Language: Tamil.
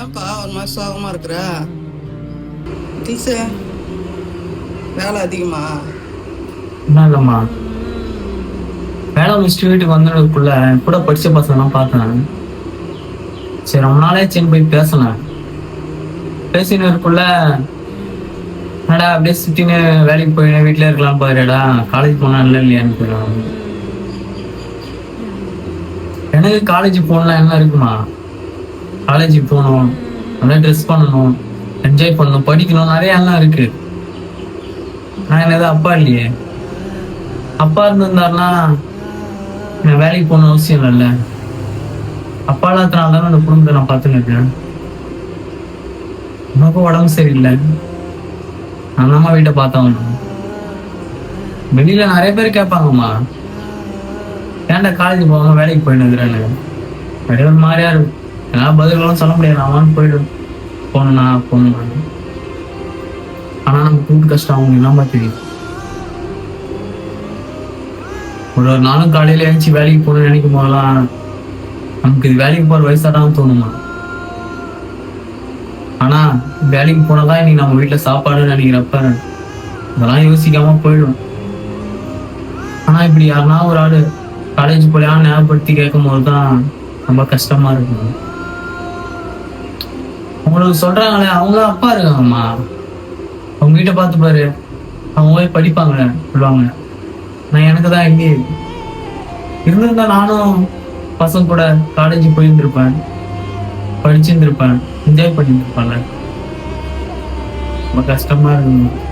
ஏன்பா ஒரு மாதிரி சோகமாக இருக்கிற? டீச்சர் வேலை அதிகமா? என்ன இல்லைம்மா, வேலை முடிச்சுட்டு வீட்டுக்கு வந்ததுக்குள்ள கூட படிச்ச பசங்கலாம் பார்த்தேன். சரி ரொம்ப நாளே போய் பேசினேன். பேசினதுக்குள்ள என்னடா அப்படியே சுத்தின்னு வேலைக்கு போய் வீட்டிலே இருக்கலாம் பாருடா, காலேஜ் போனா இல்லையான்னு போயிடும். எனக்கு காலேஜ் போகலாம் என்ன இருக்குமா? காலேஜ் போகணும், நல்லா ட்ரெஸ் பண்ணணும், என்ஜாய் பண்ணணும், படிக்கணும், நிறைய எல்லாம் இருக்கு. நான் என்னது அப்பா இல்லையே. அப்பா இருந்திருந்தாருன்னா நான் வேலைக்கு போகணும் அவசியம் இல்லைல்ல. அப்பா இல்லாதனால தானே அந்த குடும்பத்தை நான் பார்த்துன்னு இருக்கேன். உனக்கும் உடம்பு சரியில்லை, நான் அம்மா வீட்டை பார்த்தவங்க. வெளியில நிறைய பேர் கேட்பாங்கம்மா, ஏன்டா காலேஜ் போகாம வேலைக்கு போயிட்டு இருக்கிறேன்னு. நிறைய ஒரு மாதிரியா இருக்கும். என்னால் பதில்களும் சொல்ல முடியாது. அவன் போயிடும் போகணுண்ணா போகணுண்ணா. ஆனா நம்ம கூட்டு கஷ்டம் அவங்க இல்லாம தெரியும். ஒரு நாளும் காலையில எழுந்துச்சு வேலைக்கு போகணும்னு நினைக்கும் போதெல்லாம் நமக்கு இது வேலைக்கு போற வயசாதான் தோணுமா? ஆனா வேலைக்கு போனதான் இன்னைக்கு நம்ம வீட்டுல சாப்பாடுன்னு நினைக்கிறப்ப இதெல்லாம் யோசிக்காம போயிடும். ஆனா இப்படி யாருன்னா ஒரு ஆளு காலேஜ் போலையான்னு ஞாபகப்படுத்தி கேட்கும் போதுதான் ரொம்ப கஷ்டமா இருக்கும். உங்களுக்கு சொல்றாங்களே அவங்களும் அப்பா இருக்காங்கம்மா, அவங்க வீட்டை பார்த்து பாரு, அவங்க போய் படிப்பாங்க சொல்லுவாங்க. நான் எனக்கு தான் எங்கே இருந்திருந்தா நானும் பசங்க கூட காலேஜ் போயிருந்திருப்பேன், படிச்சிருந்திருப்பேன், என்ஜாய் பண்ணியிருந்திருப்பேன்ல. ரொம்ப கஷ்டமா இருக்கு.